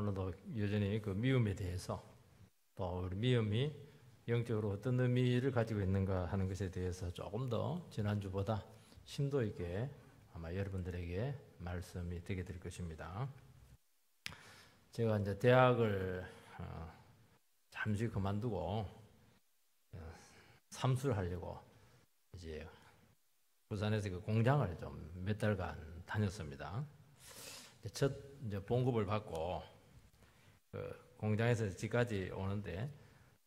오늘도 여전히 그 미움에 대해서 또 우리 미움이 영적으로 어떤 의미를 가지고 있는가 하는 것에 대해서 조금 더 지난주보다 심도 있게 아마 여러분들에게 말씀이 되게 될 것입니다. 제가 이제 대학을 잠시 그만두고 삼수를 하려고 이제 부산에서 그 공장을 좀 몇 달간 다녔습니다. 첫 이제 봉급을 받고 그 공장에서 집까지 오는데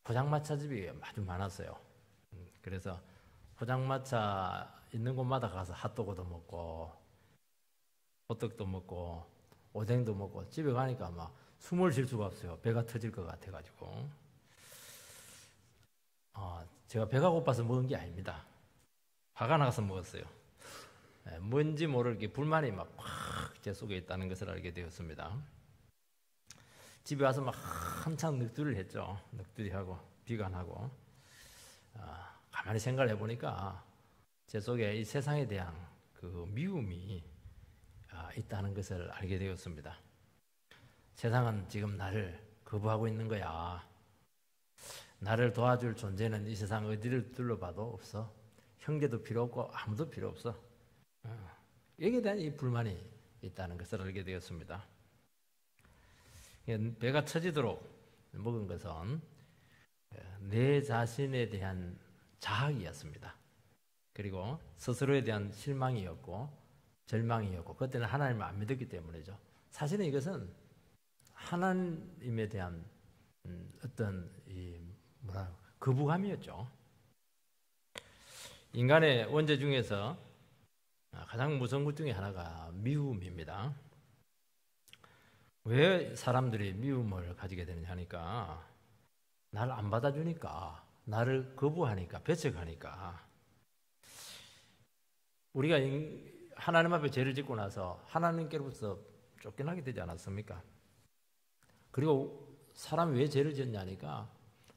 포장마차집이 아주 많았어요. 그래서 포장마차 있는 곳마다 가서 핫도그도 먹고 호떡도 먹고 오뎅도 먹고 집에 가니까 막 숨을 쉴 수가 없어요. 배가 터질 것 같아가지고. 제가 배가 고파서 먹은 게 아닙니다. 화가 나서 먹었어요. 뭔지 모르게 불만이 막 제 속에 있다는 것을 알게 되었습니다. 집에 와서 막 한참 넋두리를 했죠. 넋두리하고 비관하고. 가만히 생각을 해보니까 제 속에 이 세상에 대한 그 미움이 있다는 것을 알게 되었습니다. 세상은 지금 나를 거부하고 있는 거야. 나를 도와줄 존재는 이 세상 어디를 둘러봐도 없어. 형제도 필요 없고 아무도 필요 없어. 여기에 대한 이 불만이 있다는 것을 알게 되었습니다. 배가 터지도록 먹은 것은 내 자신에 대한 자학이었습니다. 그리고 스스로에 대한 실망이었고 절망이었고 그때는 하나님을 안 믿었기 때문이죠. 사실은 이것은 하나님에 대한 어떤 거부감이었죠. 인간의 원죄 중에서 가장 무서운 것 중에 하나가 미움입니다. 왜 사람들이 미움을 가지게 되느냐 하니까 나를 안 받아주니까, 나를 거부하니까, 배척하니까. 우리가 하나님 앞에 죄를 짓고 나서 하나님께로부터 쫓겨나게 되지 않았습니까? 그리고 사람이 왜 죄를 지었냐니까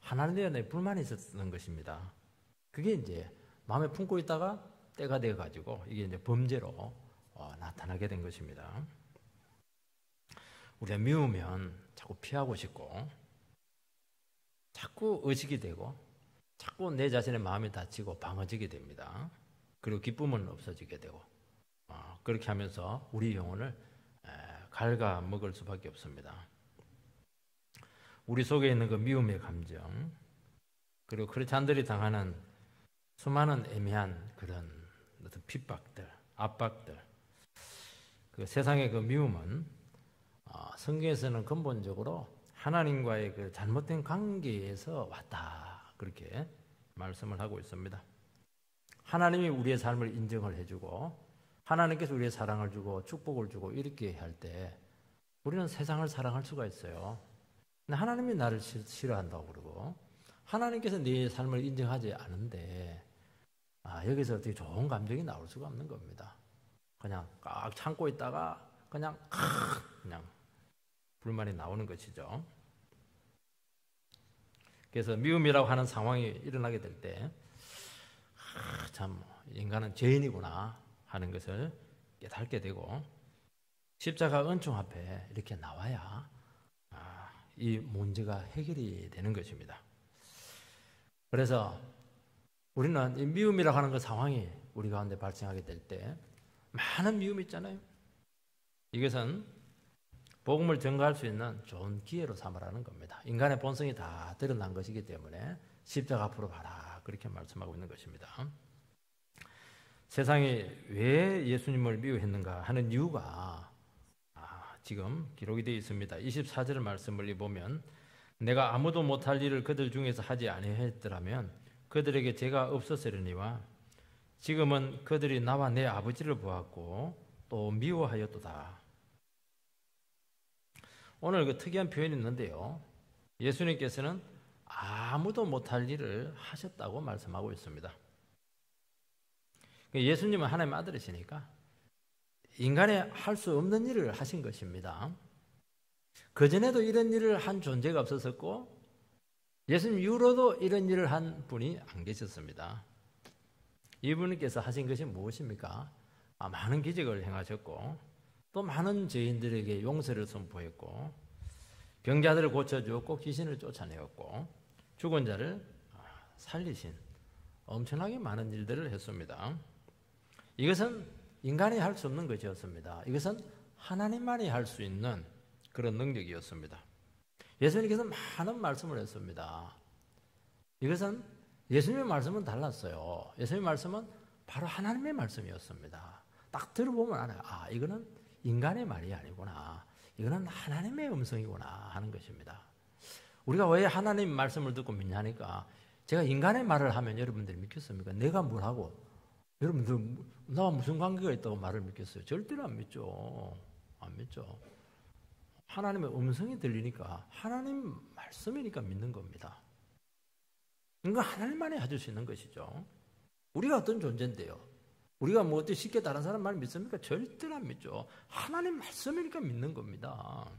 하나님에 대한 불만이 있었던 것입니다. 그게 이제 마음에 품고 있다가 때가 되어가지고 이게 이제 범죄로 나타나게 된 것입니다. 우리가 미우면 자꾸 피하고 싶고 자꾸 의식이 되고 자꾸 내 자신의 마음이 다치고 방어지게 됩니다. 그리고 기쁨은 없어지게 되고 그렇게 하면서 우리 영혼을 갉아먹을 수밖에 없습니다. 우리 속에 있는 그 미움의 감정 그리고 크리스찬들이 당하는 수많은 애매한 그런 어떤 핍박들, 압박들 그 세상의 그 미움은 성경에서는 근본적으로 하나님과의 그 잘못된 관계에서 왔다 그렇게 말씀을 하고 있습니다. 하나님이 우리의 삶을 인정을 해주고 하나님께서 우리의 사랑을 주고 축복을 주고 이렇게 할 때 우리는 세상을 사랑할 수가 있어요. 근데 하나님이 나를 싫어한다고 그러고 하나님께서 네 삶을 인정하지 않은데 여기서 어떻게 좋은 감정이 나올 수가 없는 겁니다. 그냥 꽉 참고 있다가 그냥 불만이 나오는 것이죠. 그래서 미움이라고 하는 상황이 일어나게 될 때 참 인간은 죄인이구나 하는 것을 깨닫게 되고 십자가 은총 앞에 이렇게 나와야 이 문제가 해결이 되는 것입니다. 그래서 우리는 이 미움이라고 하는 그 상황이 우리 가운데 발생하게 될 때 많은 미움이 있잖아요. 이것은 복음을 전가할 수 있는 좋은 기회로 삼으라는 겁니다. 인간의 본성이 다 드러난 것이기 때문에 십자가 앞으로 가라 그렇게 말씀하고 있는 것입니다. 세상이 왜 예수님을 미워했는가 하는 이유가 지금 기록이 되어 있습니다. 24절 말씀을 보면 내가 아무도 못할 일을 그들 중에서 하지 아니하였더라면 그들에게 죄가 없었으려니와 지금은 그들이 나와 내 아버지를 보았고 또 미워하였도다. 오늘 그 특이한 표현이 있는데요. 예수님께서는 아무도 못할 일을 하셨다고 말씀하고 있습니다. 예수님은 하나님의 아들이시니까 인간이 할 수 없는 일을 하신 것입니다. 그전에도 이런 일을 한 존재가 없었었고 예수님 이후로도 이런 일을 한 분이 안 계셨습니다. 이분께서 하신 것이 무엇입니까? 많은 기적을 행하셨고 또 많은 죄인들에게 용서를 선포했고 병자들을 고쳐주었고 귀신을 쫓아내었고 죽은 자를 살리신 엄청나게 많은 일들을 했습니다. 이것은 인간이 할 수 없는 것이었습니다. 이것은 하나님만이 할 수 있는 그런 능력이었습니다. 예수님께서 많은 말씀을 했습니다. 이것은 예수님의 말씀은 달랐어요. 예수님의 말씀은 바로 하나님의 말씀이었습니다. 딱 들어보면 알아요. 아, 이거는 인간의 말이 아니구나. 이거는 하나님의 음성이구나 하는 것입니다. 우리가 왜 하나님 말씀을 듣고 믿냐니까 제가 인간의 말을 하면 여러분들이 믿겠습니까? 내가 뭘 하고 여러분들 나와 무슨 관계가 있다고 말을 믿겠어요? 절대로 안 믿죠. 안 믿죠. 하나님의 음성이 들리니까 하나님 말씀이니까 믿는 겁니다. 이건 하나님만이 해줄 수 있는 것이죠. 우리가 어떤 존재인데요. 우리가 뭐 어떻게 쉽게 다른 사람 말 믿습니까? 절대로 안 믿죠. 하나님 말씀이니까 믿는 겁니다.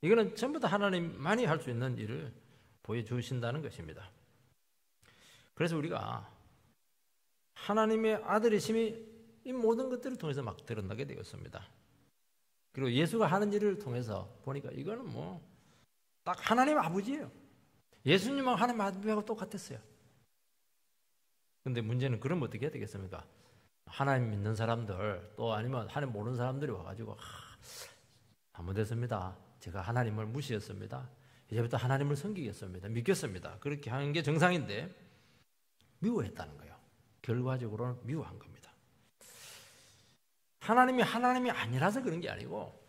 이거는 전부 다 하나님만이 할 수 있는 일을 보여주신다는 것입니다. 그래서 우리가 하나님의 아들이심이 이 모든 것들을 통해서 막 드러나게 되었습니다. 그리고 예수가 하는 일을 통해서 보니까 이거는 뭐 딱 하나님 아버지예요. 예수님하고 하나님 아버지하고 똑같았어요. 근데 문제는 그럼 어떻게 해야 되겠습니까? 하나님 믿는 사람들 또 아니면 하나님 모르는 사람들이 와가지고 잘못했습니다. 제가 하나님을 무시했습니다. 이제부터 하나님을 섬기겠습니다. 믿겠습니다. 그렇게 하는 게 정상인데 미워했다는 거예요. 결과적으로는 미워한 겁니다. 하나님이 아니라서 그런 게 아니고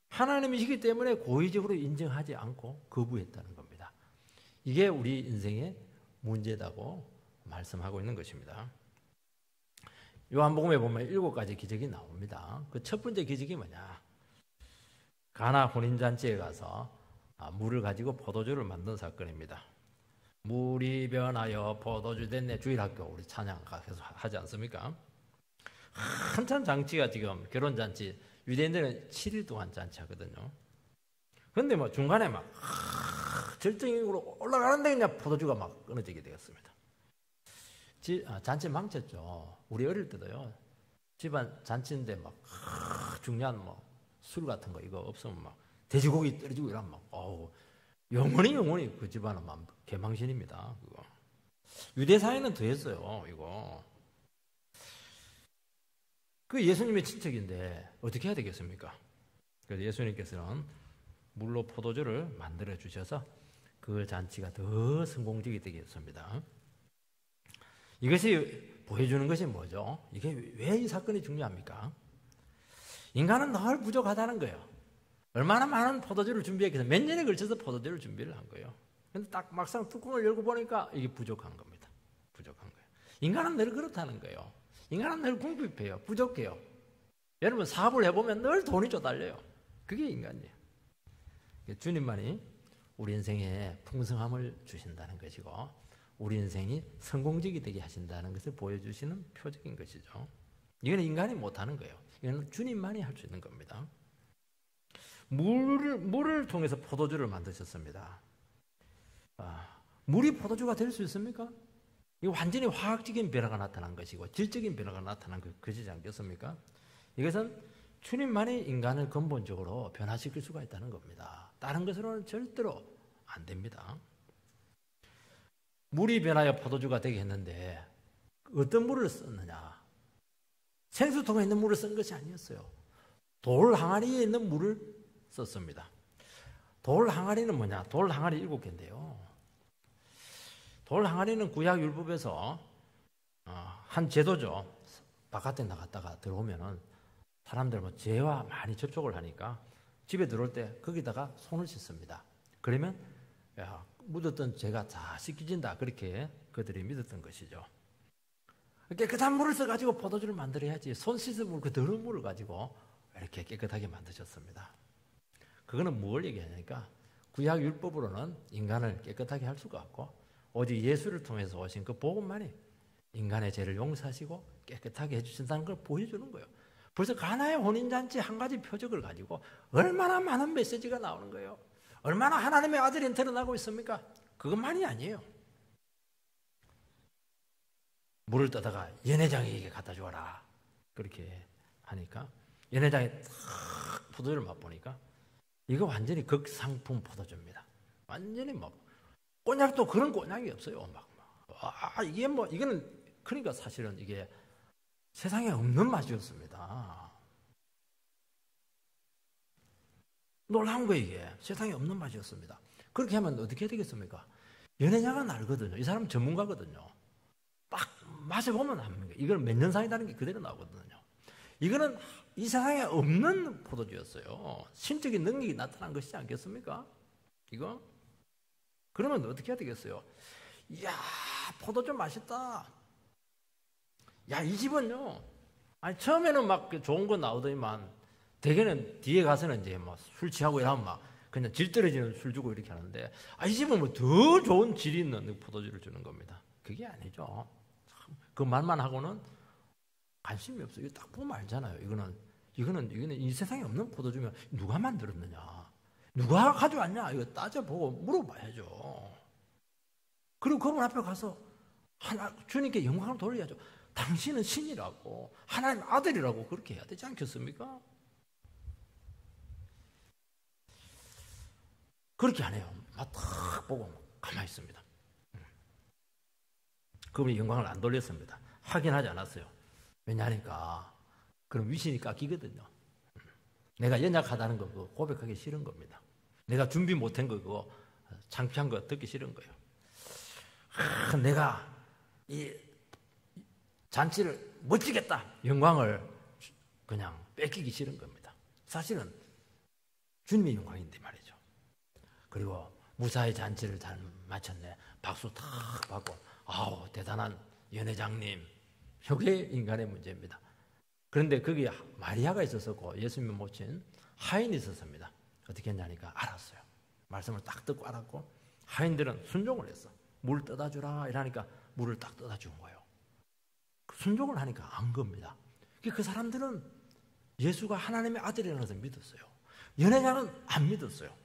하나님이시기 때문에 고의적으로 인정하지 않고 거부했다는 겁니다. 이게 우리 인생의 문제다고 말씀하고 있는 것입니다. 요한복음에 보면 7가지 기적이 나옵니다. 그 첫 번째 기적이 뭐냐? 가나 혼인잔치에 가서 물을 가지고 포도주를 만든 사건입니다. 물이 변하여 포도주 됐네. 주일학교 우리 찬양 계속 하지 않습니까? 한참 잔치가 지금 결혼잔치 유대인들은 7일 동안 잔치하거든요. 그런데 뭐 중간에 막 절정으로 올라가는데 그냥 포도주가 막 끊어지게 되었습니다. 잔치 망쳤죠. 우리 어릴 때도요. 집안 잔치인데 막 중요한 뭐 술 같은 거 이거 없으면 막 돼지고기 떨어지고 이러면 막 영원히 그 집안은 막 개망신입니다. 그거. 유대 사회는 더했어요. 이거. 그 예수님의 친척인데 어떻게 해야 되겠습니까? 그래서 예수님께서는 물로 포도주를 만들어 주셔서 그 잔치가 더 성공적이 되겠습니다. 이것이 보여주는 것이 뭐죠? 이게 왜 이 사건이 중요합니까? 인간은 늘 부족하다는 거예요. 얼마나 많은 포도주를 준비했겠어요. 몇 년에 걸쳐서 포도주를 준비를 한 거예요. 근데 딱 막상 뚜껑을 열고 보니까 이게 부족한 겁니다. 부족한 거예요. 인간은 늘 그렇다는 거예요. 인간은 늘 궁핍해요. 부족해요. 여러분 사업을 해보면 늘 돈이 쪼달려요. 그게 인간이에요. 주님만이 우리 인생에 풍성함을 주신다는 것이고 우리 인생이 성공적이 되게 하신다는 것을 보여주시는 표적인 것이죠. 이건 인간이 못하는 거예요. 이건 주님만이 할 수 있는 겁니다. 물을 통해서 포도주를 만드셨습니다. 물이 포도주가 될 수 있습니까? 이거 완전히 화학적인 변화가 나타난 것이고 질적인 변화가 나타난 것이지 않겠습니까? 이것은 주님만이 인간을 근본적으로 변화시킬 수가 있다는 겁니다. 다른 것으로는 절대로 안 됩니다. 물이 변하여 포도주가 되게 했는데 어떤 물을 썼느냐? 생수통에 있는 물을 쓴 것이 아니었어요. 돌 항아리에 있는 물을 썼습니다. 돌 항아리는 뭐냐? 돌 항아리 7개인데요. 돌 항아리는 구약 율법에서 한 제도죠. 바깥에 나갔다가 들어오면은 사람들 뭐 죄와 많이 접촉을 하니까 집에 들어올 때 거기다가 손을 씻습니다. 그러면 묻었던 죄가 다 씻겨진다. 그렇게 그들이 믿었던 것이죠. 깨끗한 물을 써가지고 포도주를 만들어야지. 손 씻은 물, 그 더러운 물을 가지고 이렇게 깨끗하게 만드셨습니다. 그거는 뭘 얘기하냐니까 구약 율법으로는 인간을 깨끗하게 할 수가 없고 오직 예수를 통해서 오신 그 복음만이 인간의 죄를 용서하시고 깨끗하게 해주신다는 걸 보여주는 거예요. 벌써 가나의 혼인잔치 한 가지 표적을 가지고 얼마나 많은 메시지가 나오는 거예요. 얼마나 하나님의 아들이 드러나고 있습니까? 그것만이 아니에요. 물을 떠다가 연회장에게 갖다 주어라. 그렇게 하니까 연회장에 탁 포도주를 맛보니까 이거 완전히 극상품 포도주입니다. 완전히 막 꼬냑도 그런 꼬냑이 없어요. 이게 뭐 이거는 그러니까 사실은 이게 세상에 없는 맛이었습니다. 놀라운 거예요. 이게 세상에 없는 맛이었습니다. 그렇게 하면 어떻게 되겠습니까? 연회장은 알거든요. 이 사람은 전문가거든요. 딱 마셔보면 압니다. 이걸 몇 년 사이다는 게 그대로 나오거든요. 이거는 이 세상에 없는 포도주였어요. 신적인 능력이 나타난 것이지 않겠습니까? 이거? 그러면 어떻게 해야 되겠어요? 이야, 포도주 맛있다. 야, 이 집은요. 아니, 처음에는 막 좋은 거 나오더니만, 대개는 뒤에 가서는 이제 막 술 취하고 이러면 막 그냥 질 떨어지는 술 주고 이렇게 하는데, 이 집은 뭐 더 좋은 질이 있는 포도주를 주는 겁니다. 그게 아니죠. 그 말만 하고는 관심이 없어요. 이거 딱 보면 알잖아요. 이거는 이 세상에 없는 포도주면 누가 만들었느냐, 누가 가져왔냐, 이거 따져보고 물어봐야죠. 그리고 그분 앞에 가서 주님께 영광을 돌려야죠. 당신은 신이라고, 하나님 아들이라고 그렇게 해야 되지 않겠습니까? 그렇게 안 해요. 막 탁 보고 가만히 있습니다. 그분이 영광을 안 돌렸습니다. 확인하지 않았어요. 왜냐하니까 그럼 위신이 깎이거든요. 내가 연약하다는 거 그거 고백하기 싫은 겁니다. 내가 준비 못한 거 그거 창피한 거 듣기 싫은 거예요. 내가 이 잔치를 못 지겠다, 영광을 그냥 뺏기기 싫은 겁니다. 사실은 주님의 영광인데 말이죠. 그리고 무사히 잔치를 잘 마쳤네, 박수 탁 받고, 아우 대단한 연회장님. 이게 인간의 문제입니다. 그런데 거기 마리아가 있었었고 예수님을 모친 하인이 있었습니다. 어떻게 했냐니까 알았어요. 말씀을 딱 듣고 알았고, 하인들은 순종을 했어. 물 떠다 주라 이러니까 물을 딱 떠다 준 거예요. 순종을 하니까 안 겁니다. 그 사람들은 예수가 하나님의 아들이라는 것을 믿었어요. 연회장은 안 믿었어요.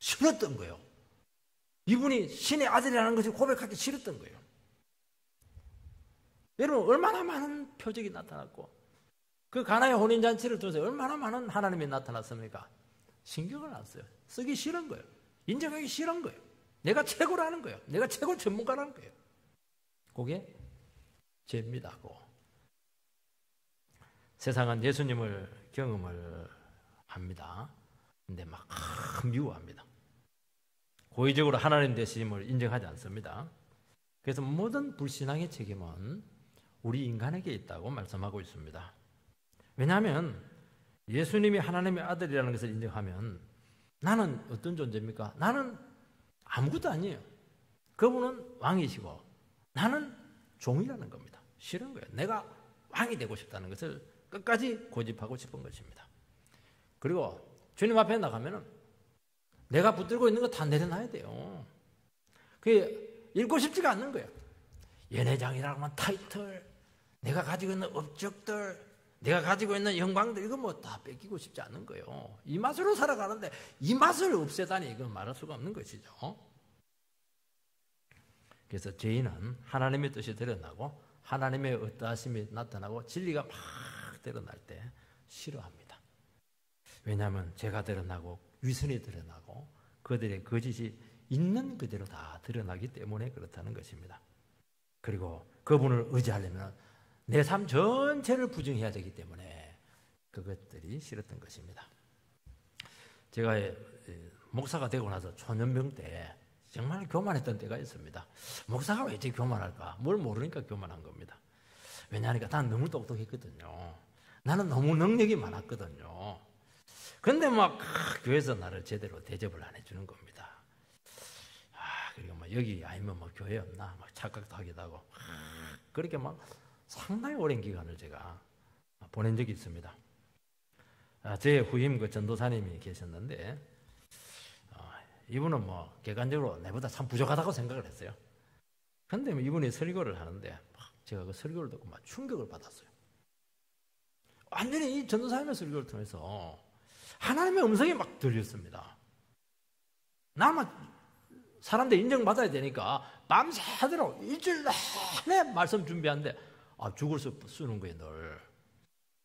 싫었던 거예요. 이분이 신의 아들이라는 것을 고백하기 싫었던 거예요. 여러분, 얼마나 많은 표적이 나타났고, 그 가나의 혼인잔치를 통해서 얼마나 많은 하나님이 나타났습니까? 신경을 안 써요. 쓰기 싫은 거예요. 인정하기 싫은 거예요. 내가 최고라는 거예요. 내가 최고 전문가라는 거예요. 그게 죄입니다. 세상은 예수님을 경험을 합니다. 근데 막 미워합니다. 고의적으로 하나님 되심을 인정하지 않습니다. 그래서 모든 불신앙의 책임은 우리 인간에게 있다고 말씀하고 있습니다. 왜냐하면 예수님이 하나님의 아들이라는 것을 인정하면 나는 어떤 존재입니까? 나는 아무것도 아니에요. 그분은 왕이시고 나는 종이라는 겁니다. 싫은 거예요. 내가 왕이 되고 싶다는 것을 끝까지 고집하고 싶은 것입니다. 그리고 주님 앞에 나가면은 내가 붙들고 있는 거 다 내려놔야 돼요. 그게 읽고 싶지가 않는 거예요. 연회장이라고 하면 타이틀, 내가 가지고 있는 업적들, 내가 가지고 있는 영광들, 이거 뭐 다 뺏기고 싶지 않은 거예요. 이 맛으로 살아가는데 이 맛을 없애다니 이건 말할 수가 없는 것이죠. 그래서 죄인은 하나님의 뜻이 드러나고 하나님의 어떠하심이 나타나고 진리가 막 드러날 때 싫어합니다. 왜냐하면 죄가 드러나고 위선이 드러나고 그들의 거짓이 있는 그대로 다 드러나기 때문에 그렇다는 것입니다. 그리고 그분을 의지하려면 내 삶 전체를 부정해야 되기 때문에 그것들이 싫었던 것입니다. 제가 목사가 되고 나서 초년병 때 정말 교만했던 때가 있습니다. 목사가 왜 이렇게 교만할까? 뭘 모르니까 교만한 겁니다. 왜냐하니까 나는 너무 똑똑했거든요. 나는 너무 능력이 많았거든요. 근데 막 교회에서 나를 제대로 대접을 안 해주는 겁니다. 그리고 막 여기 아니면 뭐 교회 없나? 막 착각도 하기도 하고. 그렇게 막 상당히 오랜 기간을 제가 보낸 적이 있습니다. 제 후임 그 전도사님이 계셨는데 이분은 뭐 객관적으로 내보다 참 부족하다고 생각을 했어요. 근데 이분이 설교를 하는데 제가 그 설교를 듣고 막 충격을 받았어요. 완전히 이 전도사님의 설교를 통해서 하나님의 음성이 막 들렸습니다. 나만 사람들 인정받아야 되니까 밤새도록 일주일 내내 말씀 준비하는데 죽을 수 쓰는 거예요, 늘.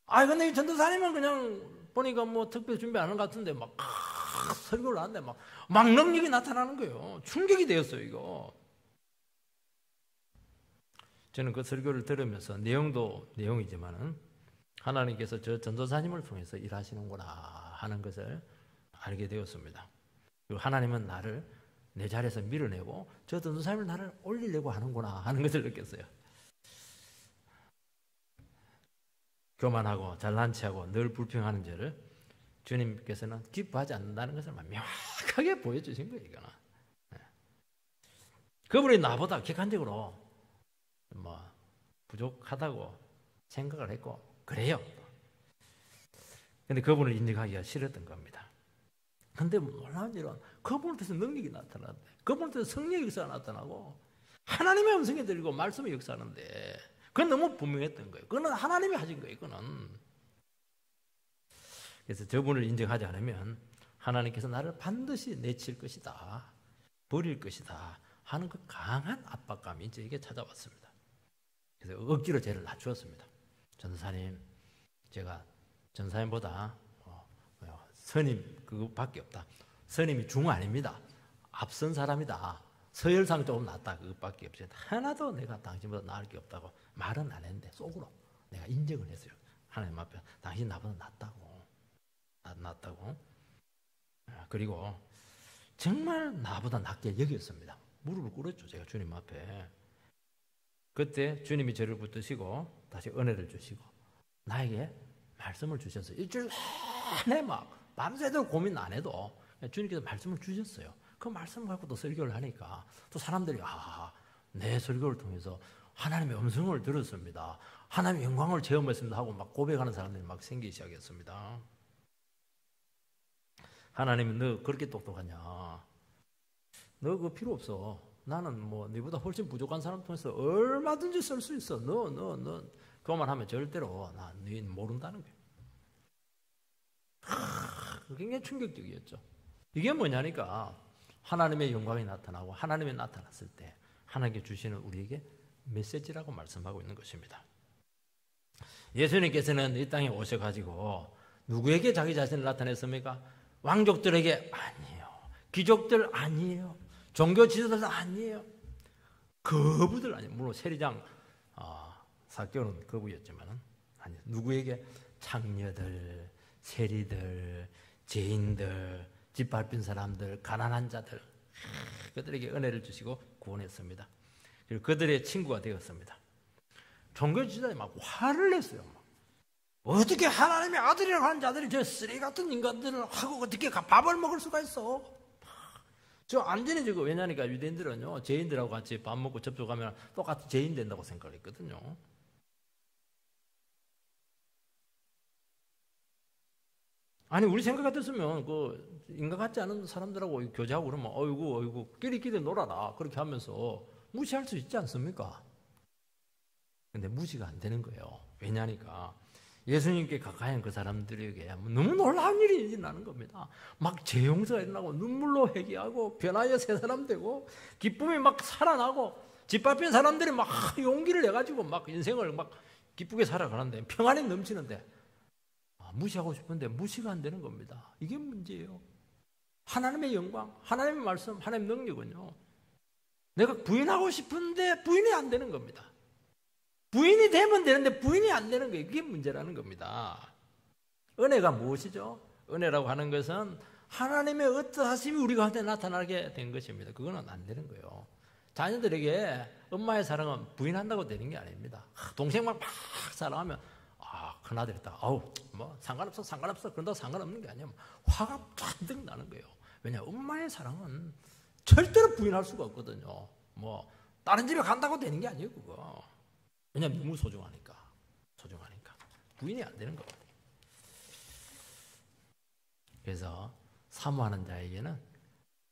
근데 이 전도사님은 그냥 보니까 뭐 특별히 준비 안 하는 것 같은데 막 설교를 하는데 막 능력이 나타나는 거예요. 충격이 되었어요, 이거. 저는 그 설교를 들으면서 내용도 내용이지만은 하나님께서 저 전도사님을 통해서 일하시는구나 하는 것을 알게 되었습니다. 그리고 하나님은 나를 내 자리에서 밀어내고 저 전도사님을 나를 올리려고 하는구나 하는 것을 느꼈어요. 교만하고 잘난 체하고 늘 불평하는 죄를 주님께서는 기뻐하지 않는다는 것을 명확하게 보여주신 거예요. 이거는. 그분이 나보다 객관적으로 뭐 부족하다고 생각을 했고 그래요. 근데 그분을 인정하기가 싫었던 겁니다. 근데 놀라운 일은 그분을 통해서 능력이 나타나는데, 그분을 통해서 성령의 역사가 나타나고 하나님의 음성이 들리고 말씀이 역사하는데 그건 너무 분명했던 거예요. 그거는 하나님이 하신 거예요. 그거는. 그래서 저분을 인정하지 않으면 하나님께서 나를 반드시 내칠 것이다, 버릴 것이다 하는 그 강한 압박감이 저에게 찾아왔습니다. 그래서 억지로 죄를 낮추었습니다. 전사님, 제가 전사님보다 선임 그것밖에 없다. 선임이 중 아닙니다. 앞선 사람이다. 서열상 조금 낫다. 그것밖에 없어요. 하나도 내가 당신보다 나을 게 없다고 말은 안 했는데 속으로 내가 인정을 했어요. 하나님 앞에 당신 나보다 낫다고. 그리고 정말 나보다 낫게 여겼습니다. 무릎을 꿇었죠. 제가 주님 앞에. 그때 주님이 저를 붙드시고 다시 은혜를 주시고 나에게 말씀을 주셨어요. 일주일 내내 막 밤새도록 고민 안 해도 주님께서 말씀을 주셨어요. 그 말씀 갖고 또 설교를 하니까 또 사람들이 내 설교를 통해서 하나님의 음성을 들었습니다. 하나님의 영광을 체험했습니다 하고 막 고백하는 사람들이 막 생기기 시작했습니다. 하나님은 너 그렇게 똑똑하냐? 너 그거 필요 없어. 나는 뭐 너보다 훨씬 부족한 사람 통해서 얼마든지 쓸 수 있어. 너 그만 하면 절대로 너희는 모른다는 거예요. 굉장히 충격적이었죠. 이게 뭐냐니까 하나님의 영광이 나타나고 하나님이 나타났을 때 하나님께 주시는 우리에게 메시지라고 말씀하고 있는 것입니다. 예수님께서는 이 땅에 오셔가지고 누구에게 자기 자신을 나타냈습니까? 왕족들에게 아니에요. 귀족들 아니에요. 종교 지도자들 아니에요. 거부들 아니에요. 물론 세리장 사교는 거부였지만 아니에요. 누구에게? 창녀들, 세리들, 죄인들, 집 밟힌 사람들, 가난한 자들, 그들에게 은혜를 주시고 구원했습니다. 그리고 그들의 친구가 되었습니다. 종교 지도자들이 막 화를 냈어요. 어떻게 하나님의 아들이라고 하는 자들이 저 쓰레기 같은 인간들을 하고 어떻게 밥을 먹을 수가 있어? 저 완전히 저거 왜냐니까 유대인들은요 죄인들하고 같이 밥 먹고 접촉하면 똑같이 죄인 된다고 생각했거든요. 아니 우리 생각 같았으면 그 인간 같지 않은 사람들하고 교제하고 그러면 어이구 끼리끼리 놀아라 그렇게 하면서 무시할 수 있지 않습니까? 근데 무시가 안 되는 거예요. 왜냐니까 예수님께 가까이 한 그 사람들에게 너무 놀라운 일이 일어나는 겁니다. 막 죄용서가 일어나고 눈물로 회개하고 변화의 새 사람 되고 기쁨이 막 살아나고 집 밟힌 사람들이 막 용기를 내가지고 막 인생을 막 기쁘게 살아가는데 평안이 넘치는데 무시하고 싶은데 무시가 안 되는 겁니다. 이게 문제예요. 하나님의 영광, 하나님의 말씀, 하나님의 능력은요 내가 부인하고 싶은데 부인이 안 되는 겁니다. 부인이 되면 되는데 부인이 안 되는 거예요. 이게 문제라는 겁니다. 은혜가 무엇이죠? 은혜라고 하는 것은 하나님의 어떠하심이 우리 가운데 나타나게 된 것입니다. 그거는 안 되는 거예요. 자녀들에게 엄마의 사랑은 부인한다고 되는 게 아닙니다. 동생만 막 사랑하면 큰아들 있다. 뭐 상관없어. 그런다고 상관없는 게 아니야. 화가 잔뜩 나는 거예요. 왜냐 엄마의 사랑은 절대로 부인할 수가 없거든요. 뭐 다른 집에 간다고 되는 게 아니에요. 그거. 왜냐하면 너무 소중하니까 부인이 안 되는 겁니다. 그래서 사모하는 자에게는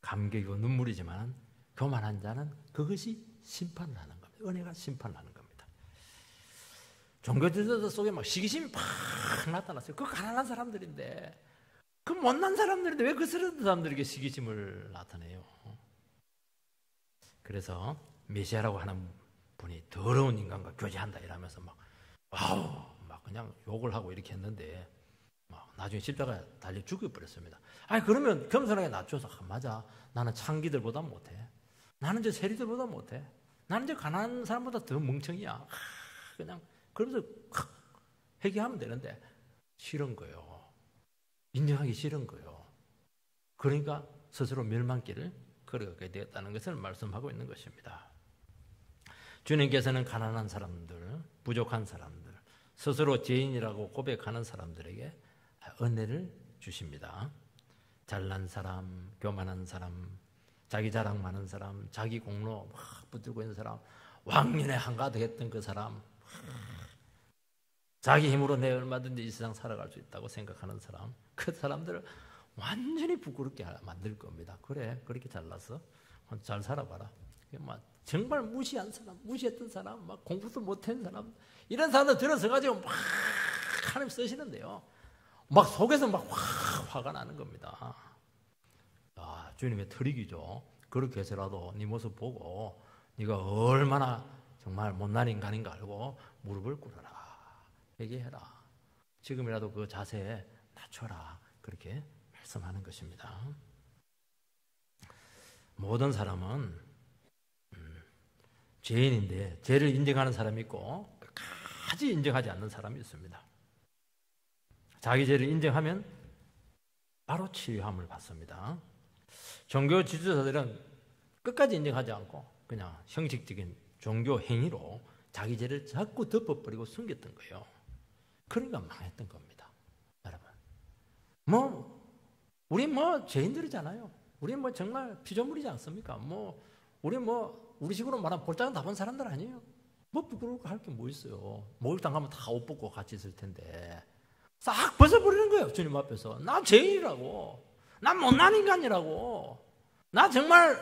감격이고 눈물이지만 교만한 자는 그것이 심판을 하는 겁니다. 은혜가 심판을 하는 겁니다. 종교지도자 속에 막 시기심이 팍 나타났어요. 그 가난한 사람들인데 그 못난 사람들인데 왜 그 사람들에게 시기심을 나타내요? 그래서 메시아라고 하는 분이 더러운 인간과 교제한다 이러면서 막 그냥 욕을 하고 이렇게 했는데 막 나중에 십자가에 달려 죽여버렸습니다. 아니 그러면 겸손하게 낮춰서 맞아, 나는 창기들보다 못해, 나는 저 세리들보다 못해, 나는 저 가난한 사람보다 더 멍청이야, 그냥 그러면서 회개하면 되는데 싫은 거예요. 인정하기 싫은 거예요. 그러니까 스스로 멸망길을 걸어가게 되었다는 것을 말씀하고 있는 것입니다. 주님께서는 가난한 사람들, 부족한 사람들, 스스로 죄인이라고 고백하는 사람들에게 은혜를 주십니다. 잘난 사람, 교만한 사람, 자기 자랑 많은 사람, 자기 공로 막 붙들고 있는 사람, 왕년에 한가득했던 그 사람, 자기 힘으로 내 얼마든지 이 세상 살아갈 수 있다고 생각하는 사람, 그 사람들을 완전히 부끄럽게 만들 겁니다. 그래, 그렇게 잘났어? 잘 살아봐라. 정말 무시한 사람, 무시했던 사람, 막 공부도 못한 사람, 이런 사람들 들어서 가지고 막 하나님 쓰시는데요, 막 속에서 막 화가 나는 겁니다. 아, 주님의 트릭이죠. 그렇게 해서라도 네 모습 보고 네가 얼마나 정말 못난 인간인가 알고 무릎을 꿇어라, 얘기해라. 지금이라도 그 자세에 낮춰라. 그렇게 말씀하는 것입니다. 모든 사람은 죄인인데 죄를 인정하는 사람이 있고 끝까지 인정하지 않는 사람이 있습니다. 자기 죄를 인정하면 바로 치유함을 받습니다. 종교 지도자들은 끝까지 인정하지 않고 그냥 형식적인 종교 행위로 자기 죄를 자꾸 덮어버리고 숨겼던 거예요. 그러니까 망했던 겁니다. 여러분, 우리 죄인들이잖아요. 우리 정말 피조물이지 않습니까? 우리 식으로 말하면 볼장은 다 본 사람들 아니에요. 부끄러울 할 게 뭐 있어요. 목욕탕 가면 다 옷 벗고 같이 있을 텐데 싹 벗어버리는 거예요. 주님 앞에서. 나 죄인이라고, 나 못난 인간이라고, 나 정말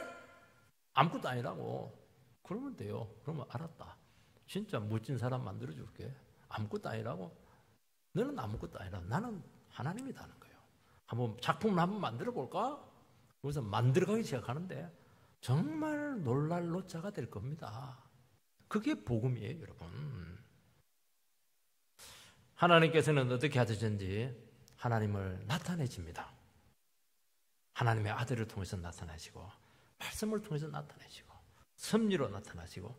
아무것도 아니라고. 그러면 돼요. 그러면 알았다, 진짜 멋진 사람 만들어줄게. 아무것도 아니라고? 너는 아무것도 아니라 나는 하나님이다는 거예요. 한번 작품을 한번 만들어 볼까? 그래서 만들어가기 시작하는데 정말 놀랄 노자가 될 겁니다. 그게 복음이에요, 여러분. 하나님께서는 어떻게 하시든지 하나님을 나타내십니다. 하나님의 아들을 통해서 나타나시고, 말씀을 통해서 나타내시고, 섭리로 나타나시고,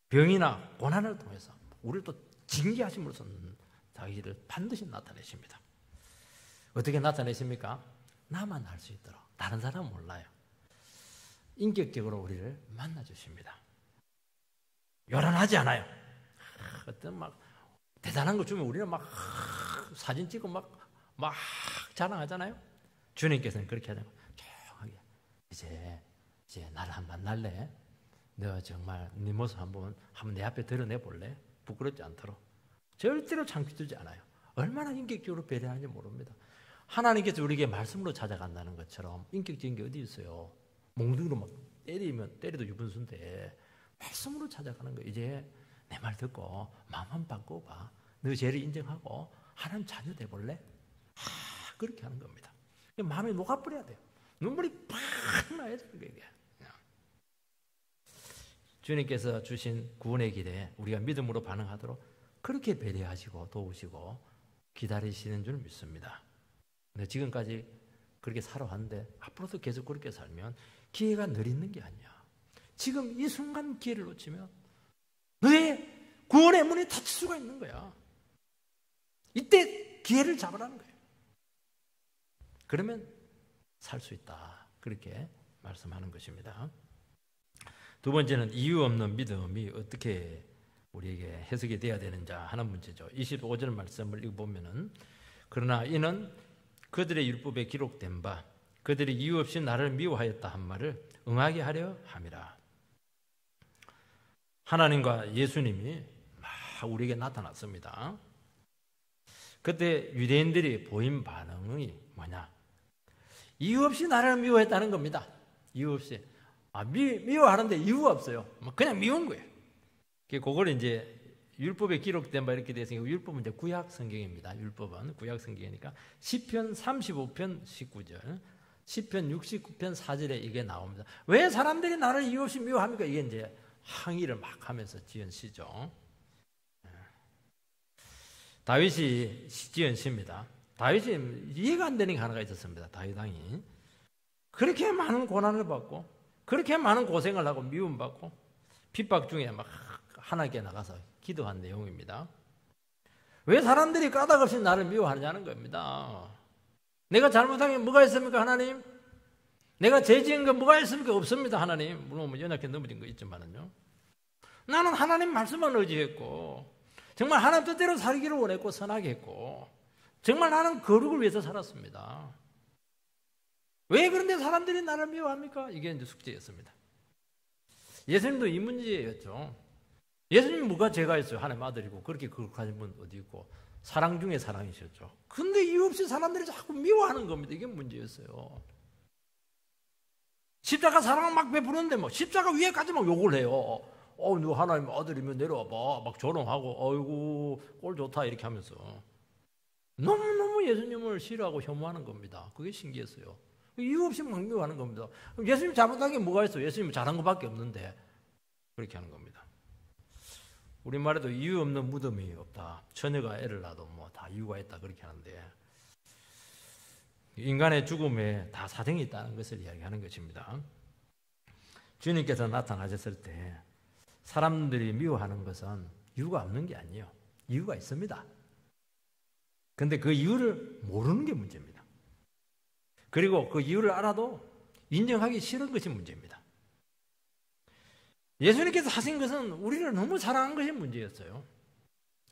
병이나 고난을 통해서 우리를 또 징계하심으로써 자기를 반드시 나타내십니다. 어떻게 나타내십니까? 나만 알 수 있도록. 다른 사람은 몰라요. 인격적으로 우리를 만나주십니다. 요란하지 않아요. 어떤 대단한 거 주면 우리는 사진 찍고 막 자랑하잖아요. 주님께서는 그렇게 하잖아요. 조용하게, 이제 나를 한번 만날래? 너 정말 네 모습 한번 내 앞에 드러내 볼래? 부끄럽지 않도록. 절대로 창피하지 않아요. 얼마나 인격적으로 배려하는지 모릅니다. 하나님께서 우리에게 말씀으로 찾아간다는 것처럼 인격적인 게 어디 있어요? 몽둥이로 막 때려도 유분수인데 말씀으로 찾아가는 거예요. 이제 내 말 듣고 마음 한번 바꿔봐. 너 죄를 인정하고 하나님 자녀 돼볼래? 그렇게 하는 겁니다. 마음이 녹아버려야 돼요. 눈물이 팍 나야 되는 거예요. 주님께서 주신 구원의 길에 우리가 믿음으로 반응하도록 그렇게 배려하시고 도우시고 기다리시는 줄 믿습니다. 근데 지금까지 그렇게 살아왔는데 앞으로도 계속 그렇게 살면 기회가 늘 있는 게 아니야. 지금 이 순간 기회를 놓치면 너의 구원의 문이 닫힐 수가 있는 거야. 이때 기회를 잡으라는 거예요. 그러면 살 수 있다. 그렇게 말씀하는 것입니다. 두 번째는 이유 없는 믿음이 어떻게 우리에게 해석이 되어야 되는지 하는 문제죠. 25절 말씀을 읽어보면은, 그러나 이는 그들의 율법에 기록된 바 그들이 이유 없이 나를 미워하였다 한 말을 응하게 하려 함이라. 하나님과 예수님이 막 우리에게 나타났습니다. 그때 유대인들이 보인 반응이 뭐냐? 이유 없이 나를 미워했다는 겁니다. 이유 없이. 미워하는데 이유가 없어요. 그냥 미운 거예요. 그걸 이제 율법에 기록된 바 이렇게 되어 있으니까, 율법은 이제 구약 성경입니다. 율법은 구약 성경이니까 시편 35편 19절, 시편 69편 4절에 이게 나옵니다. 왜 사람들이 나를 이유 없이 미워합니까? 이게 이제 항의를 막 하면서 지은 시죠. 다윗이 지은 시입니다. 다윗이 이해가 안 되는 게 하나가 있었습니다. 다윗 왕이 그렇게 많은 고난을 받고 그렇게 많은 고생을 하고 미움받고 핍박 중에 막 하나님께 나가서 기도한 내용입니다. 왜 사람들이 까닭없이 나를 미워하느냐는 겁니다. 내가 잘못한 게 뭐가 있습니까, 하나님? 내가 죄 지은 거 뭐가 있습니까? 없습니다, 하나님. 물론 연약해 넘어진 거 있지만은요. 나는 하나님 말씀만 의지했고 정말 하나님 뜻대로 살기를 원했고 선하게 했고 정말 나는 거룩을 위해서 살았습니다. 왜 그런데 사람들이 나를 미워합니까? 이게 이제 숙제였습니다. 예수님도 이 문제였죠. 예수님 뭐가 죄가 있어요? 하나님 아들이고 그렇게 거룩하신 분 어디 있고 사랑 중에 사랑이셨죠. 근데 이유 없이 사람들이 자꾸 미워하는 겁니다. 이게 문제였어요. 십자가 사랑을 막 베푸는데 뭐 십자가 위에까지 막 욕을 해요. 너 하나님 아들이면 내려와봐. 막 조롱하고 어이구 꼴 좋다 이렇게 하면서 너무너무 예수님을 싫어하고 혐오하는 겁니다. 그게 신기했어요. 이유 없이 막 미워하는 겁니다. 예수님 잘못한 게 뭐가 있어요? 예수님 잘한 것밖에 없는데 그렇게 하는 겁니다. 우리말에도 이유 없는 무덤이 없다. 처녀가 애를 낳아도 뭐 다 이유가 있다 그렇게 하는데 인간의 죽음에 다 사정이 있다는 것을 이야기하는 것입니다. 주님께서 나타나셨을 때 사람들이 미워하는 것은 이유가 없는 게 아니에요. 이유가 있습니다. 그런데 그 이유를 모르는 게 문제입니다. 그리고 그 이유를 알아도 인정하기 싫은 것이 문제입니다. 예수님께서 하신 것은 우리를 너무 사랑한 것이 문제였어요.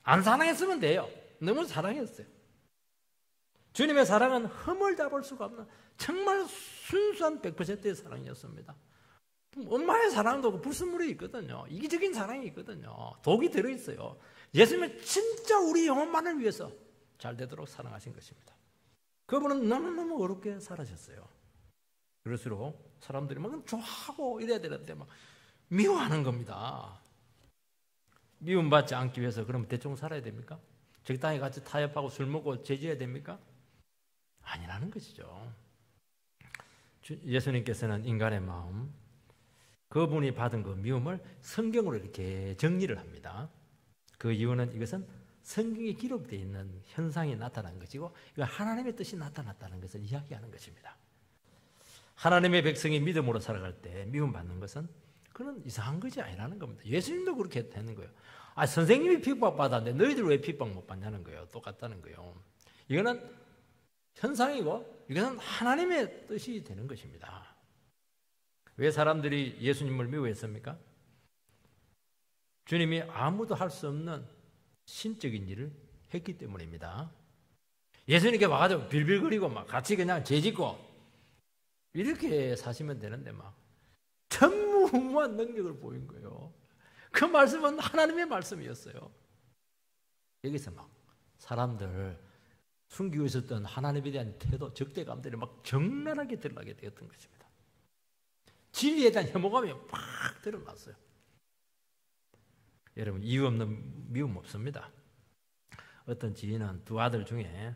안 사랑했으면 돼요. 너무 사랑했어요. 주님의 사랑은 흠을 잡을 수가 없는 정말 순수한 100%의 사랑이었습니다. 엄마의 사랑도 그 불순물이 있거든요. 이기적인 사랑이 있거든요. 독이 들어있어요. 예수님은 진짜 우리 영혼만을 위해서 잘 되도록 사랑하신 것입니다. 그분은 너무너무 어렵게 살아셨어요. 그럴수록 사람들이 막 좋아하고 이래야 되는데 막 미워하는 겁니다. 미움받지 않기 위해서 그러면 대충 살아야 됩니까? 적당히 같이 타협하고 술 먹고 죄지어야 됩니까? 아니라는 것이죠. 예수님께서는 인간의 마음, 그분이 받은 그 미움을 성경으로 이렇게 정리를 합니다. 그 이유는 이것은 성경에 기록되어 있는 현상이 나타난 것이고 이거 하나님의 뜻이 나타났다는 것을 이야기하는 것입니다. 하나님의 백성이 믿음으로 살아갈 때 미움받는 것은 그건 이상한 것이 아니라는 겁니다. 예수님도 그렇게 되는 거예요. 선생님이 핍박받았는데 너희들 왜 핍박 못 받냐는 거예요. 똑같다는 거예요. 이거는 현상이고 이것은 하나님의 뜻이 되는 것입니다. 왜 사람들이 예수님을 미워했습니까? 주님이 아무도 할 수 없는 신적인 일을 했기 때문입니다. 예수님께 와가지고 빌빌거리고 막 같이 그냥 죄짓고 이렇게 사시면 되는데 막 전무후무한 능력을 보인 거예요. 그 말씀은 하나님의 말씀이었어요. 여기서 막 사람들 숨기고 있었던 하나님에 대한 태도, 적대감들이 막 적나라하게 드러나게 되었던 것입니다. 진리에 대한 혐오감이 팍 드러났어요. 여러분 이유 없는 미움 없습니다. 어떤 지인은 두 아들 중에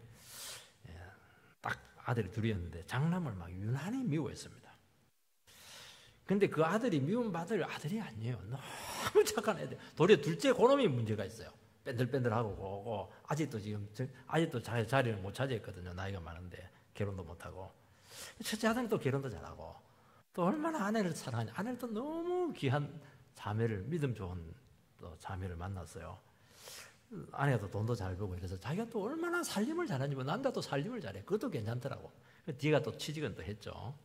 딱 아들이 둘이었는데 장남을 막 유난히 미워했습니다. 근데 그 아들이 미움받을 아들이 아니에요. 너무 착한 애들. 도리어 둘째 그놈이 문제가 있어요. 뺀들뺀들하고 아직도 자리를 못 차지했거든요. 나이가 많은데 결혼도 못하고. 첫째 아들은 또 결혼도 잘하고 또 얼마나 아내를 사랑하냐. 아내를 또 너무 귀한 자매를 믿음 좋은 또 자매를 만났어요. 아내가 또 돈도 잘 벌고 이래서 자기가 또 얼마나 살림을 잘하는지 뭐 남자도 살림을 잘해. 그것도 괜찮더라고. 뒤가 또 취직은 또 했죠.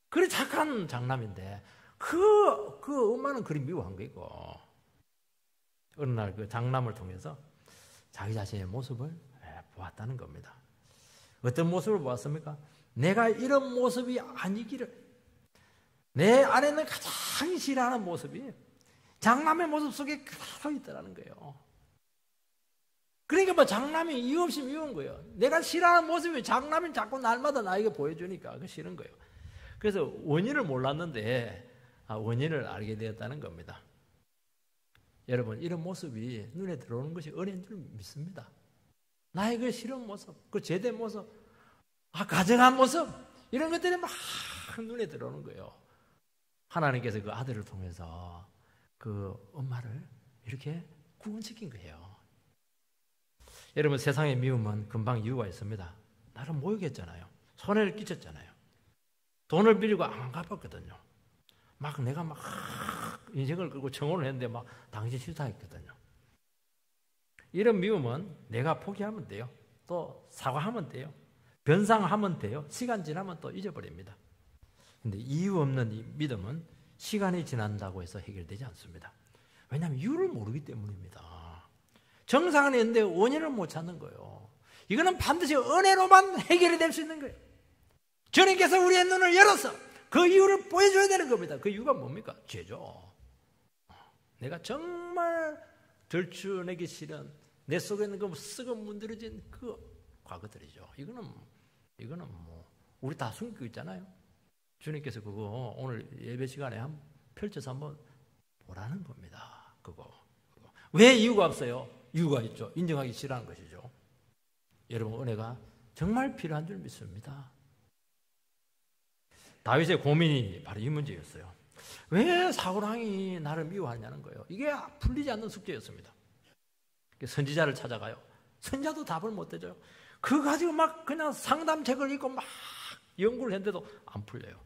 그래 착한 장남인데 그 엄마는 그리 미워한 거고 어느 날 그 장남을 통해서 자기 자신의 모습을 보았다는 겁니다. 어떤 모습을 보았습니까? 내가 이런 모습이 아니기를 내 안에는 가장 싫어하는 모습이 장남의 모습 속에 그대로 있더라는 거예요. 그러니까 뭐 장남이 이유 없이 미운 거예요. 내가 싫어하는 모습이 장남이 자꾸 날마다 나에게 보여주니까 그 싫은 거예요. 그래서 원인을 몰랐는데 원인을 알게 되었다는 겁니다. 여러분 이런 모습이 눈에 들어오는 것이 은혜인 줄 믿습니다. 나의 그 싫은 모습, 그 제된 모습, 가정한 모습 이런 것들이 막 눈에 들어오는 거예요. 하나님께서 그 아들을 통해서 그 엄마를 이렇게 구원시킨 거예요. 여러분, 세상의 미움은 금방 이유가 있습니다. 나를 모욕했잖아요. 손해를 끼쳤잖아요. 돈을 빌리고 안 갚았거든요. 막 내가 막 인생을 끌고 청혼을 했는데 막 당신 싫다 했거든요. 이런 미움은 내가 포기하면 돼요. 또 사과하면 돼요. 변상하면 돼요. 시간 지나면 또 잊어버립니다. 근데 이유 없는 이 믿음은 시간이 지난다고 해서 해결되지 않습니다. 왜냐하면 이유를 모르기 때문입니다. 정상은 있는데 원인을 못 찾는 거예요. 이거는 반드시 은혜로만 해결이 될 수 있는 거예요. 주님께서 우리의 눈을 열어서 그 이유를 보여줘야 되는 겁니다. 그 이유가 뭡니까? 죄죠. 내가 정말 들추내기 싫은 내 속에 있는 그 썩은 문드러진 그 과거들이죠. 이거는 뭐 우리 다 숨기고 있잖아요. 주님께서 그거 오늘 예배 시간에 한번 펼쳐서 한번 보라는 겁니다. 그거. 왜 이유가 없어요? 이유가 있죠. 인정하기 싫어하는 것이죠. 여러분, 은혜가 정말 필요한 줄 믿습니다. 다윗의 고민이 바로 이 문제였어요. 왜 사울왕이 나를 미워하냐는 거예요. 이게 풀리지 않는 숙제였습니다. 선지자를 찾아가요. 선지자도 답을 못 대줘요. 그거 가지고 막 그냥 상담책을 읽고 막 연구를 했는데도 안 풀려요.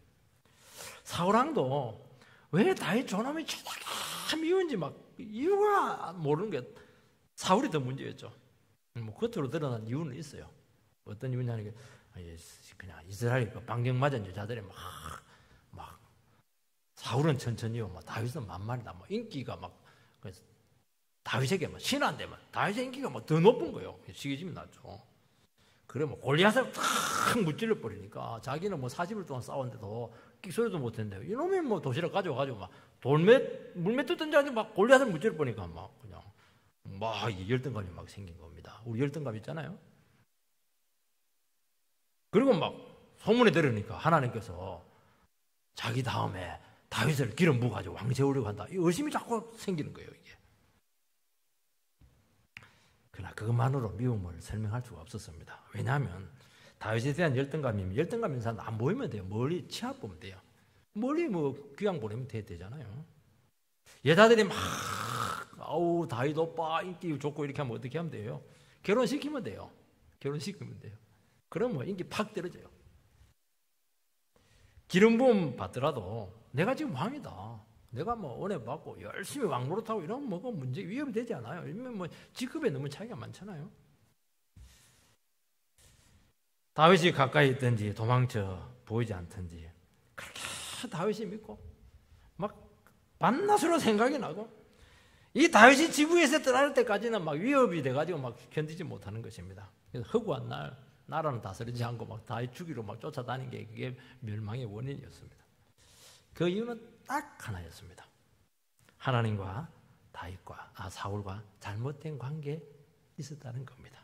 사울왕도 왜 다윗 저놈이 저렇게 미운지 막 이유가 모르는 게 사울이 더 문제였죠. 뭐 겉으로 드러난 이유는 있어요. 어떤 이유냐는 게 그냥 이스라엘 그 방경 맞은 여자들이 막 사울은 천천히요, 막 다윗은 만만이다, 막 인기가 막 다윗에게 막 신한데만 다윗의 인기가 막 더 높은 거예요. 시기심이 났죠. 그래 뭐 골리앗을 탁 무찔러 버리니까 자기는 뭐 40일 동안 싸웠는데도 끽소리도 못 했는데 이놈이 뭐 도시락 가져와가지고 막 물맷 뜯든지 아니고 막 골리앗을 무찔러 버리니까 막 그냥 막 열등감이 막 생긴 겁니다. 우리 열등감 있잖아요. 그리고 막 소문에 들으니까 하나님께서 자기 다음에 다윗을 기름 부어가지고 왕 세우려고 한다. 이 의심이 자꾸 생기는 거예요, 이게. 그러나 그것만으로 미움을 설명할 수가 없었습니다. 왜냐하면 다윗에 대한 열등감이면 열등감 있는 사람 안 보이면 돼요. 멀리 치아 보면 돼요. 멀리 뭐 귀양 보내면 되잖아요. 여자들이 막 아우 다윗 오빠 인기 좋고 이렇게 하면 어떻게 하면 돼요? 결혼시키면 돼요. 결혼시키면 돼요. 그럼 뭐 인기 팍 떨어져요. 기름 부음 받더라도 내가 지금 왕이다. 내가 뭐 은혜 받고 열심히 왕 노릇하고 이러면 뭐가 문제 위협이 되지 않아요. 왜냐면 뭐 직급에 너무 차이가 많잖아요. 다윗이 가까이 있든지 도망쳐 보이지 않든지 그렇게 다윗이 믿고 막 밤낮으로 생각이 나고 이 다윗이 지부에서 떠날 때까지는 막 위협이 돼가지고 막 견디지 못하는 것입니다. 그래서 허구한 날 나라는 다스리지 않고 막 다윗 죽이로 막 쫓아다닌 게 그게 멸망의 원인이었습니다. 그 이유는 딱 하나였습니다. 하나님과 사울과 잘못된 관계에 있었다는 겁니다.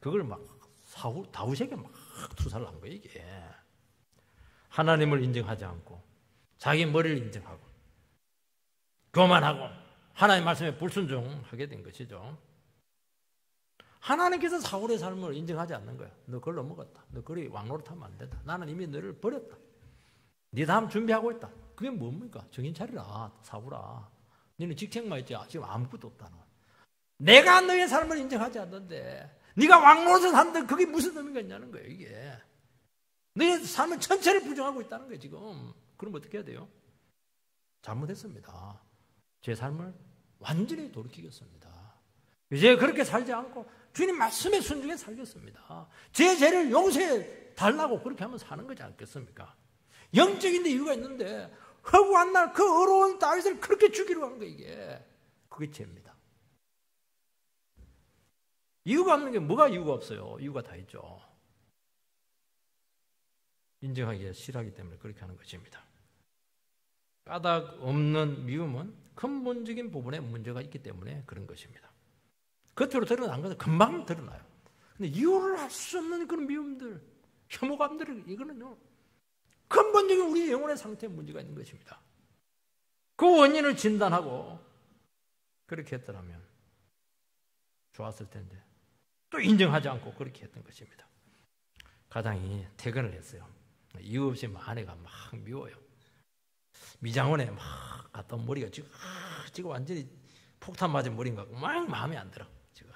그걸 막 다윗에게 막 투사를 한 거예요, 이게. 하나님을 인정하지 않고 자기 머리를 인정하고 교만하고 하나님 말씀에 불순종하게 된 것이죠. 하나님께서 사울의 삶을 인정하지 않는 거야. 너 그걸 넘어갔다. 너 그리 왕노릇하면 안 된다. 나는 이미 너를 버렸다. 네 다음 준비하고 있다. 그게 뭡니까? 정신 차리라, 사울아. 너는 직책만 있지 지금 아무것도 없다는 거야. 내가 너의 삶을 인정하지 않는데 네가 왕노릇을 하는데 그게 무슨 의미가 있냐는 거예요, 이게. 너의 삶은 전체를 부정하고 있다는 거예요, 지금. 그럼 어떻게 해야 돼요? 잘못했습니다. 제 삶을 완전히 돌이키겠습니다. 이제 그렇게 살지 않고 주님 말씀에 순종해 살겠습니다. 제 죄를 용서해 달라고 그렇게 하면 사는 거지 않겠습니까? 영적인 데 이유가 있는데 허구한 날 그 어려운 다윗을 그렇게 죽이려고 하는 거예요, 이게. 그게 죄입니다. 이유가 없는 게 뭐가 이유가 없어요? 이유가 다 있죠. 인정하기가 싫어하기 때문에 그렇게 하는 것입니다. 까닭 없는 미움은 근본적인 부분에 문제가 있기 때문에 그런 것입니다. 겉으로 드러난 것은 금방 드러나요. 근데 이유를 알 수 없는 그런 미움들, 혐오감들, 이거는요, 근본적인 우리 영혼의 상태에 문제가 있는 것입니다. 그 원인을 진단하고 그렇게 했더라면 좋았을 텐데 또 인정하지 않고 그렇게 했던 것입니다. 가장이 퇴근을 했어요. 이유 없이 아내가 막 미워요. 미장원에 막 갔다 온 머리가 지금 완전히 폭탄 맞은 머리인 것 같고 막 마음에 안 들어. 지금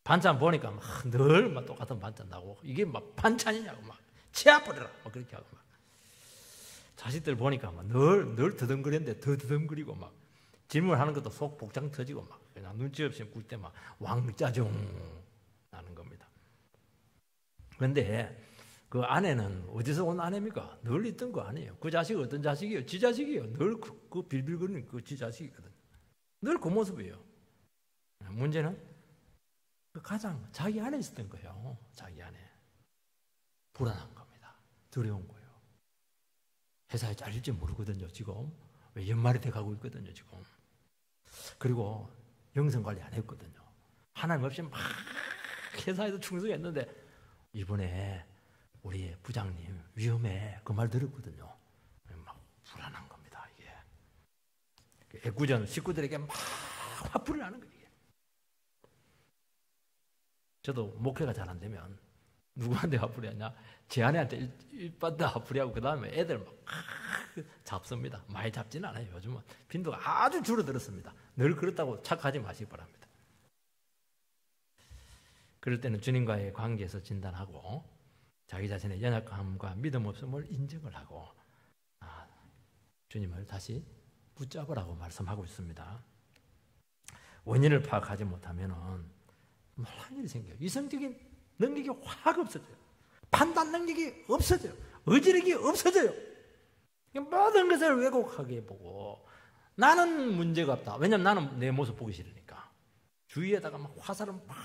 반찬 보니까 늘 막 똑같은 반찬 나고 이게 막 반찬이냐고 막 치아버려라 막 그렇게 하고 막 자식들 보니까 막 늘 더듬거리는데 더 더듬거리고 막 질문하는 것도 속 복장 터지고 막 그냥 눈치 없이 굴 때 막 왕짜증 나는 겁니다. 그런데 그 아내는 어디서 온 아내입니까? 늘 있던 거 아니에요. 그 자식이 어떤 자식이에요? 지 자식이에요. 늘 그 빌빌거리는 그 지 자식이거든. 늘 그 모습이에요. 문제는 가장 자기 안에 있었던 거예요. 자기 안에. 불안한 겁니다. 두려운 거예요. 회사에 잘릴지 모르거든요, 지금. 왜 연말이 돼가고 있거든요, 지금. 그리고 영성 관리 안 했거든요. 하나님 없이 막 회사에도 충성했는데 이번에 우리 부장님 위험해 그 말 들었거든요. 막 불안한 겁니다, 이게. 애구전 식구들에게 막 화풀이를 하는 거예요. 저도 목회가 잘 안 되면 누구한테 화풀이하냐? 제 아내한테 일반대 화풀이하고 그 다음에 애들 막 잡습니다. 많이 잡지는 않아요. 요즘은 빈도가 아주 줄어들었습니다. 늘 그렇다고 착하지 마시기 바랍니다. 그럴 때는 주님과의 관계에서 진단하고 자기 자신의 연약함과 믿음 없음을 인정을 하고 주님을 다시 붙잡으라고 말씀하고 있습니다. 원인을 파악하지 못하면은 놀란 일이 생겨요. 이성적인 능력이 확 없어져요. 판단 능력이 없어져요. 의지력이 없어져요. 모든 것을 왜곡하게 보고 나는 문제가 없다. 왜냐하면 나는 내 모습 보기 싫으니까. 주위에다가 막 화살을 막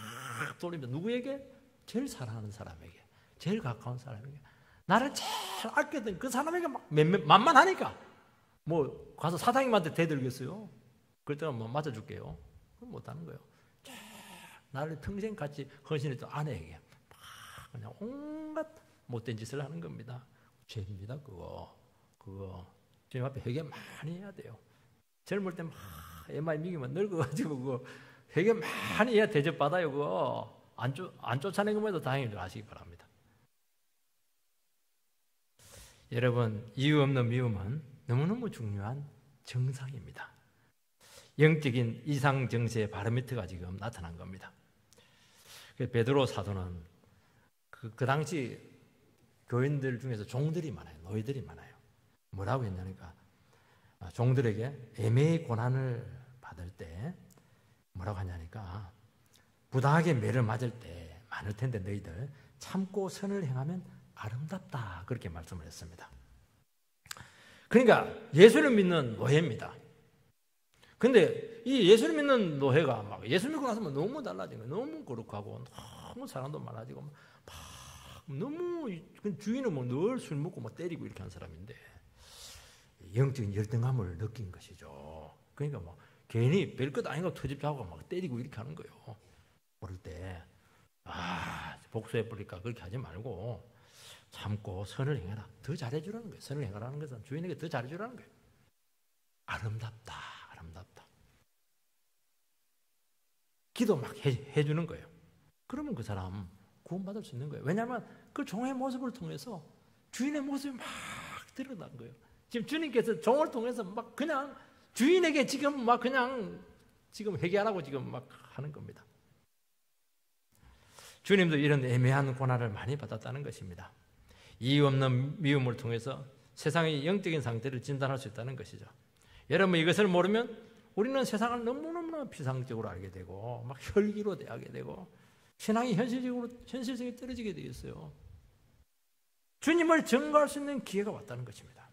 돌리면 누구에게? 제일 사랑하는 사람에게. 제일 가까운 사람에게. 나를 제일 아꼈던 그 사람에게 막 만만하니까 뭐 가서 사장님한테 대들겠어요. 그럴 때는 뭐 맞아줄게요. 그럼 못하는 거예요. 나를 평생 같이 헌신했던 아내에게 막 그냥 온갖 못된 짓을 하는 겁니다. 죄입니다. 그거 주님 앞에 회개 많이 해야 돼요. 젊을 때 막 애만 미기면 늙어가지고 그거 회개 많이 해야 대접받아요. 그거 안 쫓아낸 것만 해도 다행인 줄 아시기 바랍니다. 여러분, 이유 없는 미움은 너무너무 중요한 정상입니다. 영적인 이상 정세의 바로미터가 지금 나타난 겁니다. 베드로 사도는 그 당시 교인들 중에서 종들이 많아요. 노예들이 많아요. 뭐라고 했냐니까 종들에게 애매의 고난을 받을 때 뭐라고 하냐니까 부당하게 매를 맞을 때 많을 텐데 너희들 참고 선을 행하면 아름답다 그렇게 말씀을 했습니다. 그러니까 예수를 믿는 노예입니다. 근데 이 예수를 믿는 노예가 막 예수 믿고 나서 너무 달라진 거예요. 너무 거룩하고 너무 사람도 많아지고 막 너무 주인은 뭐 늘 술 먹고 막 때리고 이렇게 한 사람인데 영적인 열등감을 느낀 것이죠. 그러니까 뭐 괜히 별것 아닌 거 터집자고 막 때리고 이렇게 하는 거예요. 그럴 때 복수해 버릴까 그렇게 하지 말고 참고 선을 행해라. 더 잘해주라는 거예요. 선을 행하라는 것은 주인에게 더 잘해주라는 거예요. 아름답다. 기도 막 해주는 거예요. 그러면 그 사람 구원받을 수 있는 거예요. 왜냐하면 그 종의 모습을 통해서 주인의 모습이 막 드러난 거예요. 지금 주님께서 종을 통해서 막 그냥 주인에게 지금 막 그냥 지금 회개하라고 지금 막 하는 겁니다. 주님도 이런 애매한 고난을 많이 받았다는 것입니다. 이유 없는 미움을 통해서 세상의 영적인 상태를 진단할 수 있다는 것이죠. 여러분 이것을 모르면 우리는 세상을 너무너무 비상적으로 알게 되고 막 혈기로 대하게 되고 신앙이 현실성이 떨어지게 되었어요. 주님을 증거할 수 있는 기회가 왔다는 것입니다.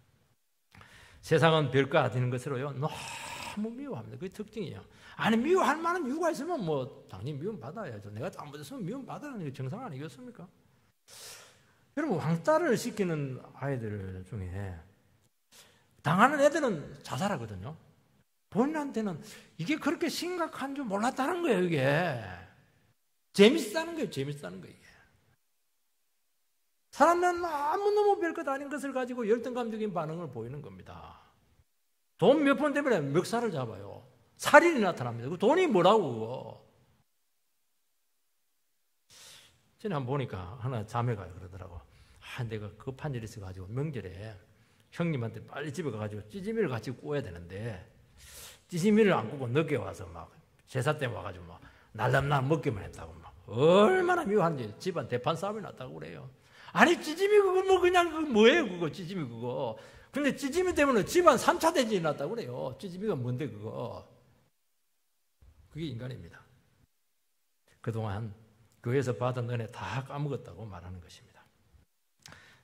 세상은 별거 아닌 것으로요 너무 미워합니다. 그게 특징이에요. 아니 미워할 만한 이유가 있으면 뭐 당연히 미움 받아야죠. 내가 잘못했으면 미움 받으라는 게 정상 아니겠습니까? 여러분 왕따를 시키는 아이들 중에 당하는 애들은 자살하거든요. 본인한테는 이게 그렇게 심각한 줄 몰랐다는 거예요. 이게 재밌다는 거예요. 재밌다는 거예요. 사람들은 너무너무 별것 아닌 것을 가지고 열등감적인 반응을 보이는 겁니다. 돈 몇 푼 때문에 멱살을 잡아요. 살인이 나타납니다. 그 돈이 뭐라고 그거. 전에 한번 보니까 하나 자매가 그러더라고. 내가 급한 일이 있어가지고 명절에 형님한테 빨리 집에 가가지고 찌짐이를 같이 구워야 되는데 찌짐이를 안 구고 늦게 와서 막 제사 때 와가지고 막 날람날 먹기만 했다고 막 얼마나 미워한지 집안 대판 싸움이 났다고 그래요. 아니 찌짐이 그거 뭐 그냥 그거 뭐예요 그거 찌짐이 그거. 근데 찌짐이 때문에 집안 3차 대전이 났다고 그래요. 찌짐이가 뭔데 그거. 그게 인간입니다. 그동안 교회에서 받은 은혜 다 까먹었다고 말하는 것입니다.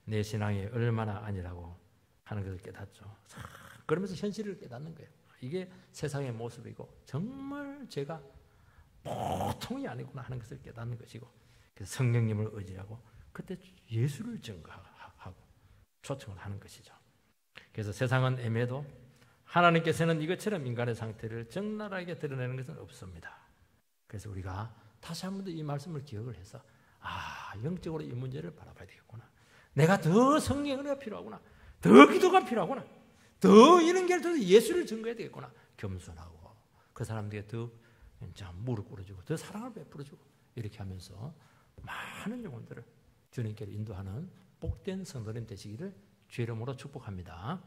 내 신앙이 얼마나 아니라고 하는 것을 깨닫죠. 그러면서 현실을 깨닫는 거예요. 이게 세상의 모습이고 정말 제가 보통이 아니구나 하는 것을 깨닫는 것이고, 그래서 성령님을 의지하고 그때 예수를 증거하고 초청을 하는 것이죠. 그래서 세상은 애매해도 하나님께서는 이것처럼 인간의 상태를 적나라하게 드러내는 것은 없습니다. 그래서 우리가 다시 한 번 더 이 말씀을 기억을 해서 영적으로 이 문제를 바라봐야 되겠구나. 내가 더 성령의 은혜가 필요하구나. 더 기도가 필요하구나. 더 이런 게 통해서 예수를 증거해야 되겠구나. 겸손하고 그 사람들에게 더 무릎 꿇어주고 더 사랑을 베풀어주고 이렇게 하면서 많은 영혼들을 주님께로 인도하는 복된 성도님 되시기를 주의 이름으로 축복합니다.